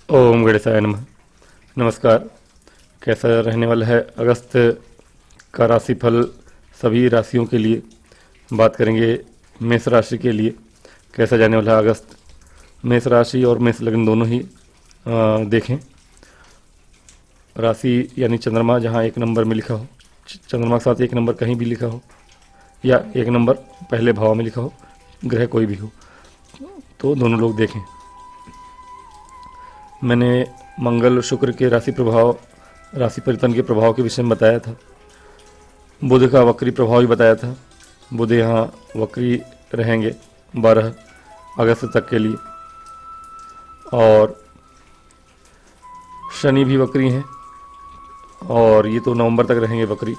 ओम गणेशाय नमः। नमस्कार। कैसा रहने वाला है अगस्त का राशिफल सभी राशियों के लिए। बात करेंगे मेष राशि के लिए कैसा जाने वाला है अगस्त। मेष राशि और मेष लग्न दोनों ही देखें। राशि यानी चंद्रमा जहाँ एक नंबर में लिखा हो, चंद्रमा के साथ एक नंबर कहीं भी लिखा हो, या एक नंबर पहले भाव में लिखा हो, ग्रह कोई भी हो, तो दोनों लोग देखें। मैंने मंगल शुक्र के राशि परिवर्तन के प्रभाव के विषय में बताया था। बुध का वक्री प्रभाव भी बताया था। बुध यहाँ वक्री रहेंगे 12 अगस्त तक के लिए, और शनि भी वक्री हैं और ये तो नवंबर तक रहेंगे वक्री।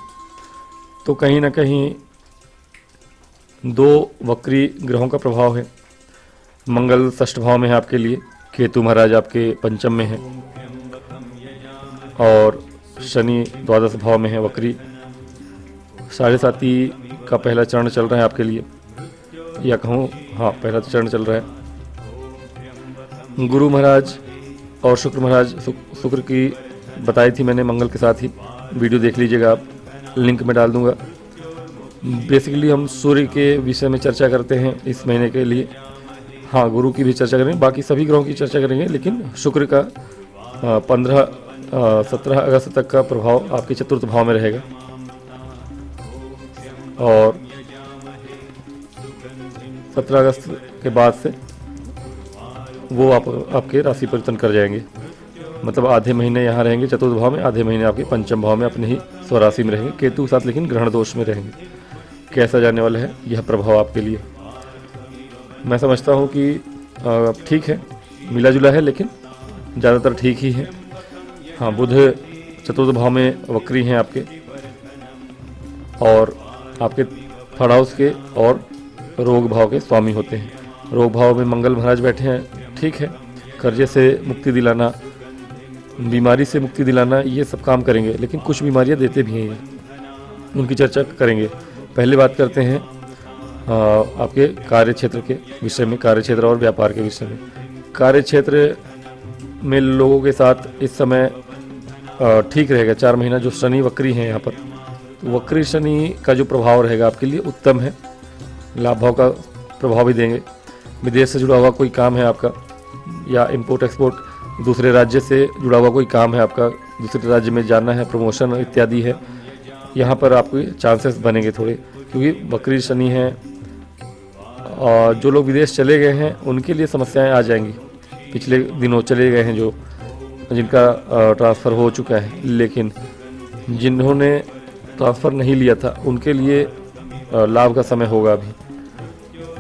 तो कहीं ना कहीं दो वक्री ग्रहों का प्रभाव है। मंगल षष्ठ भाव में है आपके लिए, केतु महाराज आपके पंचम में है, और शनि द्वादश भाव में है वक्री। साढ़े साती का पहला चरण चल रहा है आपके लिए, या कहूँ हाँ पहला चरण चल रहा है। गुरु महाराज और शुक्र महाराज, शुक्र की बताई थी मैंने मंगल के साथ ही, वीडियो देख लीजिएगा आप, लिंक में डाल दूंगा। बेसिकली हम सूर्य के विषय में चर्चा करते हैं इस महीने के लिए। हाँ, गुरु की भी चर्चा करेंगे, बाकी सभी ग्रहों की चर्चा करेंगे, लेकिन शुक्र का 17 अगस्त तक का प्रभाव आपके चतुर्थ भाव में रहेगा, और 17 अगस्त के बाद से वो आपके राशि परिवर्तन कर जाएंगे। मतलब आधे महीने यहाँ रहेंगे चतुर्थ भाव में, आधे महीने आपके पंचम भाव में अपने ही स्वराशि में रहेंगे, केतु के साथ, लेकिन ग्रहण दोष में रहेंगे। कैसा जाने वाला है यह प्रभाव आपके लिए? मैं समझता हूँ कि ठीक है, मिला जुला है, लेकिन ज़्यादातर ठीक ही है। हाँ, बुध चतुर्थ भाव में वक्री हैं आपके, और आपके थर्ड हाउस के और रोग भाव के स्वामी होते हैं। रोग भाव में मंगल महाराज बैठे हैं, ठीक है। कर्जे से मुक्ति दिलाना, बीमारी से मुक्ति दिलाना, ये सब काम करेंगे, लेकिन कुछ बीमारियां देते भी हैं, उनकी चर्चा करेंगे। पहले बात करते हैं आपके कार्य क्षेत्र के विषय में, कार्य क्षेत्र और व्यापार के विषय में। कार्य क्षेत्र में लोगों के साथ इस समय ठीक रहेगा 4 महीना। जो शनि वक्री हैं यहाँ पर, तो वक्री शनि का जो प्रभाव रहेगा आपके लिए उत्तम है, लाभ भाव का प्रभाव भी देंगे। विदेश से जुड़ा हुआ कोई काम है आपका, या इंपोर्ट एक्सपोर्ट, दूसरे राज्य से जुड़ा हुआ कोई काम है आपका, दूसरे राज्य में जाना है, प्रमोशन इत्यादि है, यहाँ पर आपके चांसेस बनेंगे थोड़े, क्योंकि वक्री शनि है। और जो लोग विदेश चले गए हैं उनके लिए समस्याएं आ जाएंगी। पिछले दिनों चले गए हैं जो, जिनका ट्रांसफ़र हो चुका है, लेकिन जिन्होंने ट्रांसफ़र नहीं लिया था उनके लिए लाभ का समय होगा अभी।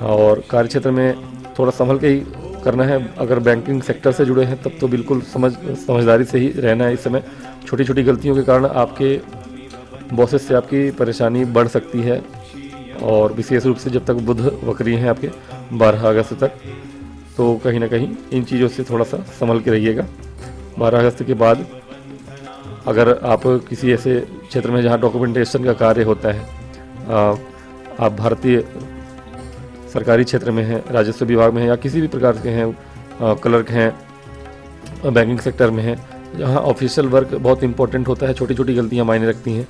और कार्यक्षेत्र में थोड़ा संभल के ही करना है। अगर बैंकिंग सेक्टर से जुड़े हैं तब तो बिल्कुल समझदारी से ही रहना है इस समय। छोटी छोटी गलतियों के कारण आपके बॉसेस से आपकी परेशानी बढ़ सकती है, और विशेष रूप से जब तक बुध वक्री हैं आपके 12 अगस्त तक, तो कहीं ना कहीं इन चीज़ों से थोड़ा सा संभल के रहिएगा। 12 अगस्त के बाद अगर आप किसी ऐसे क्षेत्र में जहां डॉक्यूमेंटेशन का कार्य होता है, आप भारतीय सरकारी क्षेत्र में हैं, राजस्व विभाग में हैं, या किसी भी प्रकार के हैं, क्लर्क हैं, बैंकिंग सेक्टर में हैं, जहां ऑफिशियल वर्क बहुत इंपॉर्टेंट होता है, छोटी छोटी गलतियां मायने रखती हैं,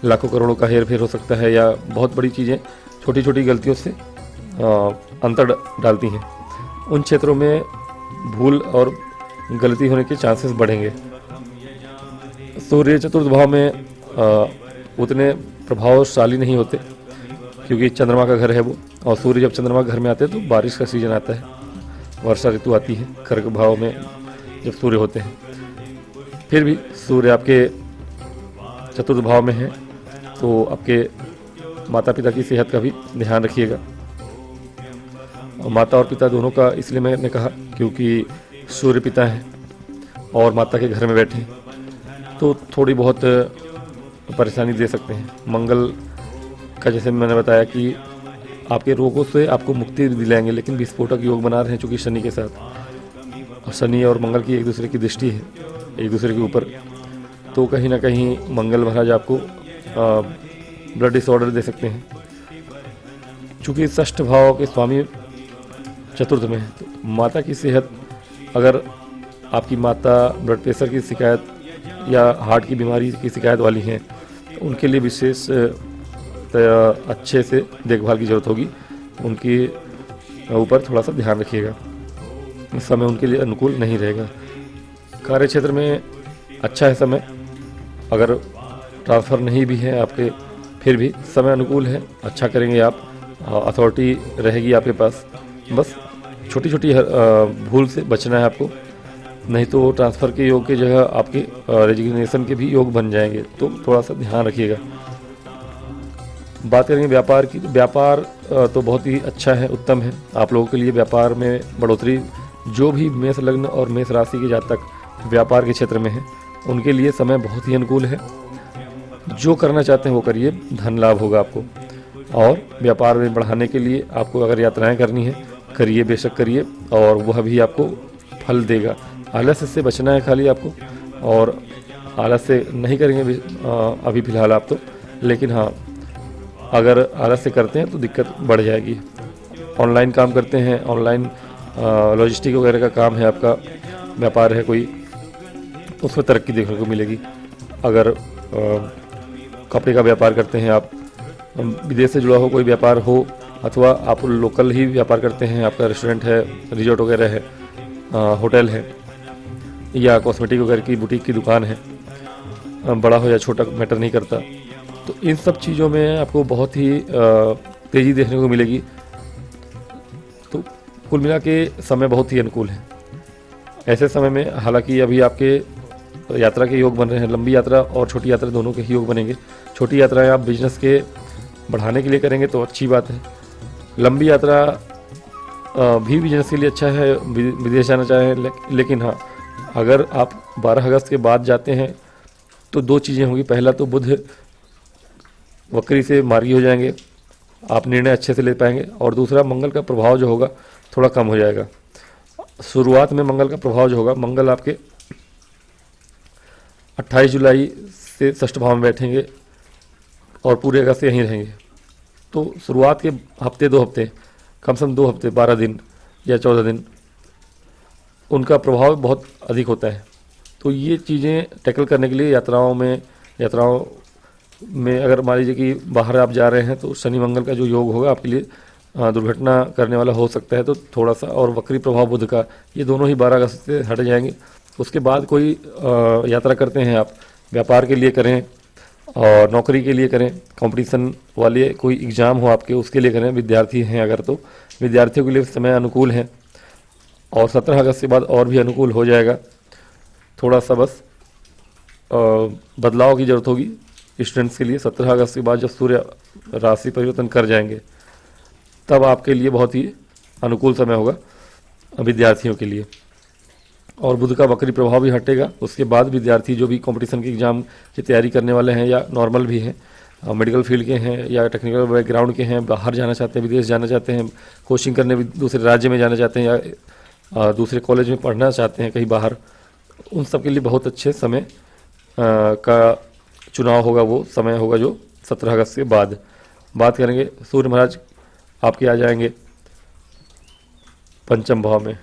लाखों करोड़ों का हेर फेर हो सकता है, या बहुत बड़ी चीज़ें छोटी छोटी गलतियों से अंतर डालती हैं। उन क्षेत्रों में भूल और गलती होने के चांसेस बढ़ेंगे। सूर्य चतुर्थ भाव में उतने प्रभावशाली नहीं होते, क्योंकि चंद्रमा का घर है वो, और सूर्य जब चंद्रमा घर में आते हैं तो बारिश का सीजन आता है, वर्षा ऋतु आती है कर्क भाव में जब सूर्य होते हैं। फिर भी सूर्य आपके चतुर्थ भाव में है, तो आपके माता पिता की सेहत का भी ध्यान रखिएगा। और माता और पिता दोनों का इसलिए मैंने कहा क्योंकि सूर्य पिता हैं और माता के घर में बैठे हैं, तो थोड़ी बहुत परेशानी दे सकते हैं। मंगल का जैसे मैंने बताया कि आपके रोगों से आपको मुक्ति दिलाएंगे, लेकिन विस्फोटक योग बना रहे हैं चूँकि शनि के साथ, और शनि और मंगल की एक दूसरे की दृष्टि है एक दूसरे के ऊपर, तो कहीं ना कहीं मंगल महाराज आपको ब्लड डिसऑर्डर दे सकते हैं। चूँकि षष्ठ भाव के स्वामी चतुर्थ में है, तो माता की सेहत अगर आपकी माता ब्लड प्रेशर की शिकायत या हार्ट की बीमारी की शिकायत वाली हैं, तो उनके लिए विशेष अच्छे से देखभाल की ज़रूरत होगी। उनके ऊपर थोड़ा सा ध्यान रखिएगा, इस समय उनके लिए अनुकूल नहीं रहेगा। कार्य क्षेत्र में अच्छा है समय, अगर ट्रांसफ़र नहीं भी है आपके फिर भी समय अनुकूल है, अच्छा करेंगे आप, अथॉरिटी रहेगी आपके पास। बस छोटी छोटी भूल से बचना है आपको, नहीं तो ट्रांसफ़र के योग की जगह आपके रेजिग्नेशन के भी योग बन जाएंगे, तो थोड़ा सा ध्यान रखिएगा। बात करेंगे व्यापार की, तो व्यापार तो बहुत ही अच्छा है, उत्तम है आप लोगों के लिए। व्यापार में बढ़ोतरी, जो भी मेष लग्न और मेष राशि के जातक व्यापार के क्षेत्र में है उनके लिए समय बहुत ही अनुकूल है। जो करना चाहते हैं वो करिए, धन लाभ होगा आपको। और व्यापार में बढ़ाने के लिए आपको अगर यात्राएं करनी है करिए, बेशक करिए, और वह भी आपको फल देगा। आलस्य से बचना है खाली आपको, और आलस्य नहीं करेंगे अभी फ़िलहाल आप तो, लेकिन हाँ अगर आलस्य करते हैं तो दिक्कत बढ़ जाएगी। ऑनलाइन काम करते हैं, ऑनलाइन लॉजिस्टिक वगैरह का काम है आपका, व्यापार है कोई, तो उसमें तरक्की देखने को मिलेगी। अगर कपड़े का व्यापार करते हैं आप, विदेश से जुड़ा हो कोई व्यापार हो, अथवा आप लोकल ही व्यापार करते हैं, आपका रेस्टोरेंट है, रिजॉर्ट वगैरह है, होटल है, या कॉस्मेटिक वगैरह की बुटीक की दुकान है, बड़ा हो या छोटा मैटर नहीं करता, तो इन सब चीज़ों में आपको बहुत ही तेज़ी देखने को मिलेगी। तो कुल मिला के समय बहुत ही अनुकूल है। ऐसे समय में हालांकि अभी आपके यात्रा के योग बन रहे हैं, लंबी यात्रा और छोटी यात्रा दोनों के ही योग बनेंगे। छोटी यात्राएं आप बिजनेस के बढ़ाने के लिए करेंगे तो अच्छी बात है। लंबी यात्रा भी बिजनेस के लिए अच्छा है, विदेश जाना चाहें, लेकिन हाँ अगर आप 12 अगस्त के बाद जाते हैं तो दो चीज़ें होंगी। पहला तो बुध वक्री से मार्गी हो जाएंगे, आप निर्णय अच्छे से ले पाएंगे, और दूसरा मंगल का प्रभाव जो होगा थोड़ा कम हो जाएगा। शुरुआत में मंगल का प्रभाव जो होगा, मंगल आपके 28 जुलाई से षष्ठ भाव में बैठेंगे और पूरे अगस्त से यहीं रहेंगे। तो शुरुआत के हफ्ते 2 हफ्ते, कम से कम 2 हफ्ते, 12 दिन या 14 दिन, उनका प्रभाव बहुत अधिक होता है। तो ये चीज़ें टैकल करने के लिए यात्राओं में अगर मान लीजिए कि बाहर आप जा रहे हैं तो शनि मंगल का जो योग होगा आपके लिए दुर्घटना करने वाला हो सकता है, तो थोड़ा सा, और वक्री प्रभाव बुध का, ये दोनों ही 12 अगस्त से हट जाएंगे। उसके बाद कोई यात्रा करते हैं आप, व्यापार के लिए करें और नौकरी के लिए करें, कंपटीशन वाले कोई एग्ज़ाम हो आपके उसके लिए करें, विद्यार्थी हैं अगर तो विद्यार्थियों के लिए समय अनुकूल है। और 17 अगस्त के बाद और भी अनुकूल हो जाएगा। थोड़ा सा बस बदलाव की ज़रूरत होगी स्टूडेंट्स के लिए। 17 अगस्त के बाद जब सूर्य राशि परिवर्तन कर जाएंगे तब आपके लिए बहुत ही अनुकूल समय होगा विद्यार्थियों के लिए। और बुध का वक्री प्रभाव भी हटेगा। उसके बाद विद्यार्थी जो भी कंपटीशन के एग्ज़ाम की तैयारी करने वाले हैं, या नॉर्मल भी हैं, मेडिकल फील्ड के हैं या टेक्निकल बैकग्राउंड के हैं, बाहर जाना चाहते हैं, विदेश जाना चाहते हैं, कोचिंग करने दूसरे राज्य में जाना चाहते हैं, या दूसरे कॉलेज में पढ़ना चाहते हैं कहीं बाहर, उन सब के लिए बहुत अच्छे समय का चुनाव होगा। वो समय होगा जो 17 अगस्त के बाद। बात करेंगे सूर्य महाराज आपके आ जाएंगे पंचम भाव में।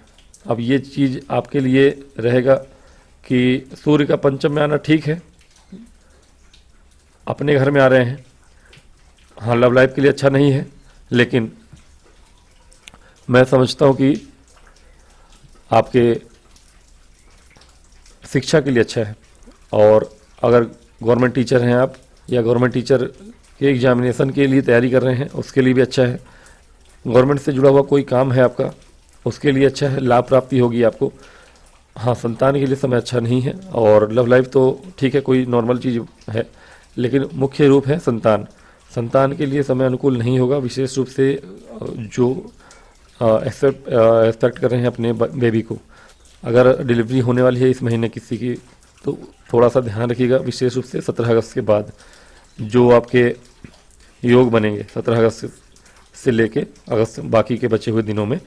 अब ये चीज़ आपके लिए रहेगा कि सूर्य का पंचम में आना ठीक है, अपने घर में आ रहे हैं, हाँ लव लाइफ के लिए अच्छा नहीं है, लेकिन मैं समझता हूँ कि आपके शिक्षा के लिए अच्छा है। और अगर गवर्नमेंट टीचर हैं आप, या गवर्नमेंट टीचर के एग्जामिनेशन के लिए तैयारी कर रहे हैं, उसके लिए भी अच्छा है। गवर्नमेंट से जुड़ा हुआ कोई काम है आपका, उसके लिए अच्छा है, लाभ प्राप्ति होगी आपको। हाँ संतान के लिए समय अच्छा नहीं है, और लव लाइफ तो ठीक है, कोई नॉर्मल चीज़ है, लेकिन मुख्य रूप है संतान के लिए समय अनुकूल नहीं होगा। विशेष रूप से जो एक्सपेक्ट कर रहे हैं अपने बेबी को, अगर डिलीवरी होने वाली है इस महीने किसी की, तो थोड़ा सा ध्यान रखिएगा। विशेष रूप से 17 अगस्त के बाद जो आपके योग बनेंगे 17 अगस्त से लेके अगस्त बाकी के बचे हुए दिनों में,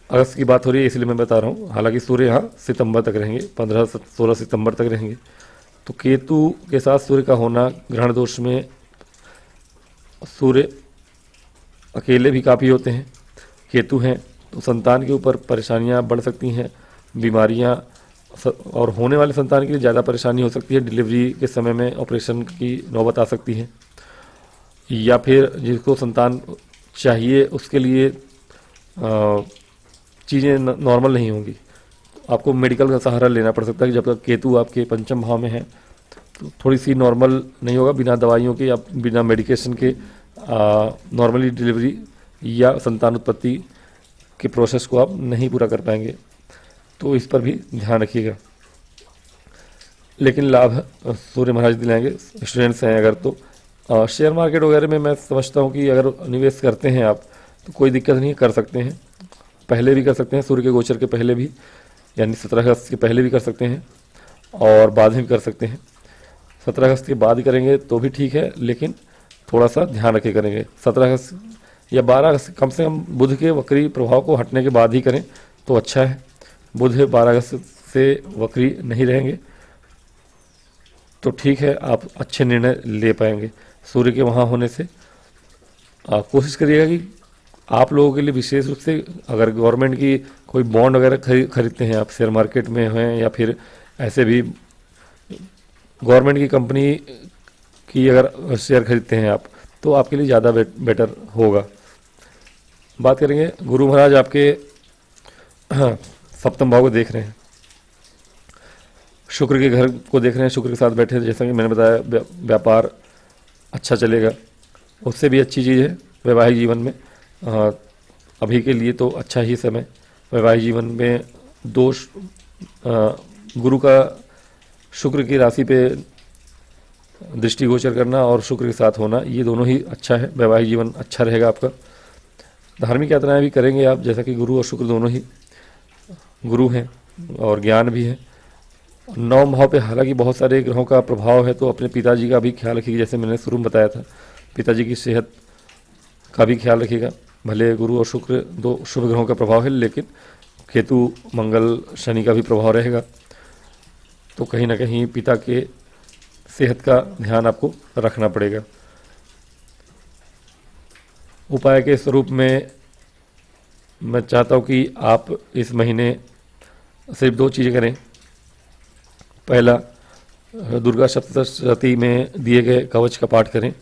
अगस्त की बात हो रही है इसलिए मैं बता रहा हूँ। हालांकि सूर्य यहाँ सितंबर तक रहेंगे, 15-16 सितंबर तक रहेंगे। तो केतु के साथ सूर्य का होना, ग्रहण दोष में सूर्य अकेले भी काफ़ी होते हैं, केतु हैं, तो संतान के ऊपर परेशानियाँ बढ़ सकती हैं। बीमारियां और होने वाले संतान के लिए ज़्यादा परेशानी हो सकती है। डिलीवरी के समय में ऑपरेशन की नौबत आ सकती है, या फिर जिसको संतान चाहिए उसके लिए चीज़ें नॉर्मल नहीं होंगी, आपको मेडिकल का सहारा लेना पड़ सकता है। जब तक केतु आपके पंचम भाव में है तो थोड़ी सी नॉर्मल नहीं होगा, बिना दवाइयों के या बिना मेडिकेशन के नॉर्मली डिलीवरी या संतान उत्पत्ति के प्रोसेस को आप नहीं पूरा कर पाएंगे, तो इस पर भी ध्यान रखिएगा। लेकिन लाभ सूर्य महाराज दिलाएंगे। स्टूडेंट्स हैं अगर तो शेयर मार्केट वगैरह में मैं समझता हूँ कि अगर निवेश करते हैं आप तो कोई दिक्कत नहीं, कर सकते हैं, पहले भी कर सकते हैं, सूर्य के गोचर के पहले भी, यानी 17 अगस्त के पहले भी कर सकते हैं और बाद में भी कर सकते हैं। 17 अगस्त के बाद करेंगे तो भी ठीक है, लेकिन थोड़ा सा ध्यान रखे करेंगे। 17 अगस्त या 12 अगस्त कम से कम बुध के वक्री प्रभाव को हटने के बाद ही करें तो अच्छा है। बुध 12 अगस्त से वक्री नहीं रहेंगे तो ठीक है, आप अच्छे निर्णय ले पाएंगे। सूर्य के वहाँ होने से कोशिश करिएगा कि आप लोगों के लिए विशेष रूप से अगर गवर्नमेंट की कोई बॉन्ड वगैरह खरीदते हैं आप, शेयर मार्केट में हैं या फिर ऐसे भी गवर्नमेंट की कंपनी की अगर शेयर खरीदते हैं आप, तो आपके लिए ज़्यादा बेटर होगा। बात करेंगे गुरु महाराज आपके सप्तम भाव को देख रहे हैं, शुक्र के घर को देख रहे हैं, शुक्र के साथ बैठे हैं। जैसा कि मैंने बताया व्यापार अच्छा चलेगा, उससे भी अच्छी चीज़ है वैवाहिक जीवन में। अभी के लिए तो अच्छा ही समय, वैवाहिक जीवन में दोष गुरु का शुक्र की राशि पे दृष्टिगोचर करना और शुक्र के साथ होना, ये दोनों ही अच्छा है। वैवाहिक जीवन अच्छा रहेगा आपका। धार्मिक यात्राएं भी करेंगे आप, जैसा कि गुरु और शुक्र दोनों ही गुरु हैं और ज्ञान भी है। 9 भाव पे हालांकि बहुत सारे ग्रहों का प्रभाव है, तो अपने पिताजी का भी ख्याल रखिएगा। जैसे मैंने शुरू में बताया था, पिताजी की सेहत का भी ख्याल रखिएगा। भले गुरु और शुक्र दो शुभ ग्रहों का प्रभाव है, लेकिन केतु मंगल शनि का भी प्रभाव रहेगा, तो कहीं ना कहीं पिता के सेहत का ध्यान आपको रखना पड़ेगा। उपाय के स्वरूप में मैं चाहता हूँ कि आप इस महीने सिर्फ 2 चीज़ें करें। पहला, दुर्गा सप्तशती में दिए गए कवच का पाठ करें,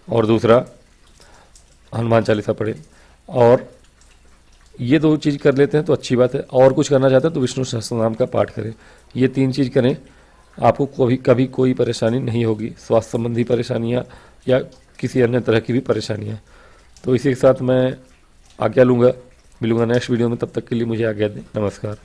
और दूसरा हनुमान चालीसा पढ़ें। और ये 2 चीज़ कर लेते हैं तो अच्छी बात है। और कुछ करना चाहते हैं तो विष्णु सहस्त्रनाम का पाठ करें। ये 3 चीज़ करें, आपको कभी कोई परेशानी नहीं होगी, स्वास्थ्य संबंधी परेशानियाँ या किसी अन्य तरह की भी परेशानियाँ। तो इसी के साथ मैं आज्ञा लूँगा, मिलूँगा नेक्स्ट वीडियो में। तब तक के लिए मुझे आज्ञा दें। नमस्कार।